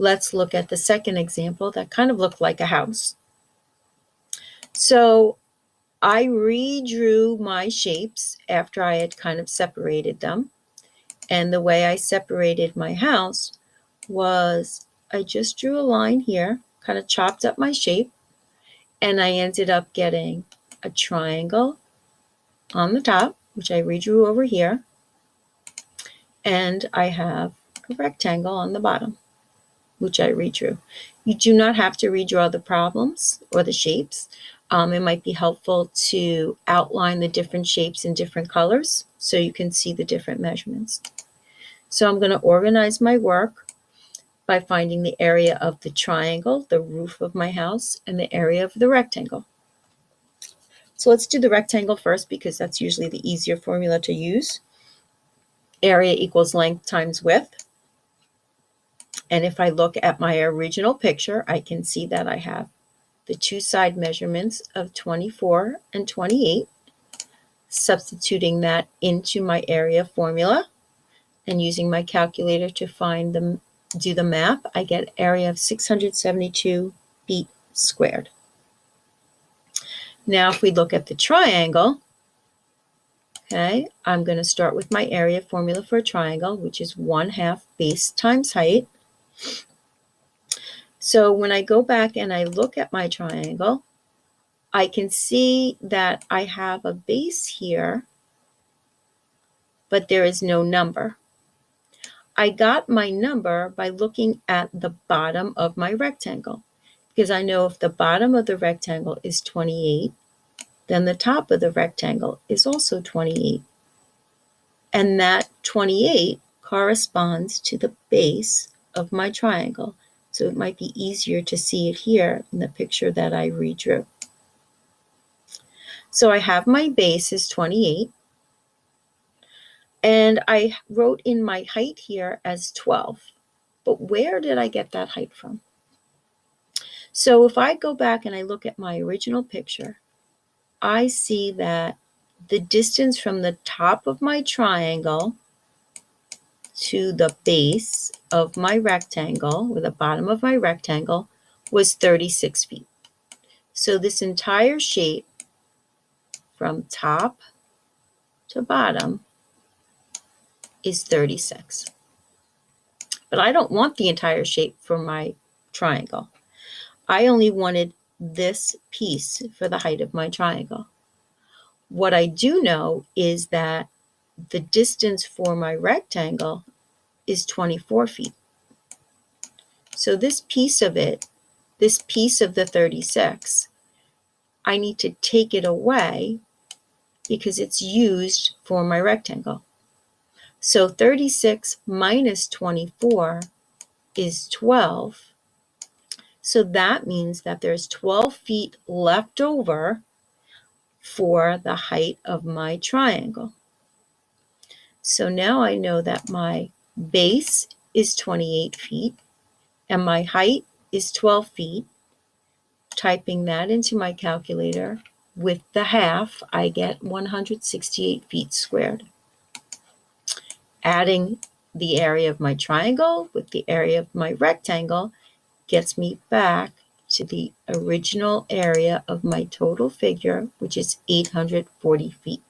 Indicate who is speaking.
Speaker 1: let's look at the second example that kind of looked like a house. So I redrew my shapes after I had kind of separated them. And the way I separated my house was I just drew a line here, kind of chopped up my shape, and I ended up getting a triangle on the top, which I redrew over here, and I have a rectangle on the bottom, which I redrew. You do not have to redraw the problems or the shapes. It might be helpful to outline the different shapes in different colors so you can see the different measurements. So I'm going to organize my work by finding the area of the triangle, the roof of my house, and the area of the rectangle. So let's do the rectangle first because that's usually the easier formula to use. Area equals length times width. And if I look at my original picture, I can see that I have the two side measurements of 24 and 28, substituting that into my area formula and using my calculator to do the math, I get area of 672 feet squared. Now, if we look at the triangle, okay, I'm going to start with my area formula for a triangle, which is 1/2 base times height. So when I go back and I look at my triangle, I can see that I have a base here, but there is no number. I got my number by looking at the bottom of my rectangle, because I know if the bottom of the rectangle is 28, then the top of the rectangle is also 28. And that 28 corresponds to the base of my triangle. So it might be easier to see it here in the picture that I redrew. So I have my base is 28. And I wrote in my height here as 12. But where did I get that height from? So if I go back and I look at my original picture, I see that the distance from the top of my triangle to the base of my rectangle, or the bottom of my rectangle, was 36 feet. So this entire shape from top to bottom is 36. But I don't want the entire shape for my triangle. I only wanted this piece for the height of my triangle. What I do know is that the distance for my rectangle is 24 feet. So this piece of it, this piece of the 36, I need to take it away because it's used for my rectangle. So 36 minus 24 is 12. So that means that there's 12 feet left over for the height of my triangle. So now I know that my base is 28 feet and my height is 12 feet. Typing that into my calculator with the half, I get 168 feet squared. Adding the area of my triangle with the area of my rectangle gets me back to the original area of my total figure, which is 840 feet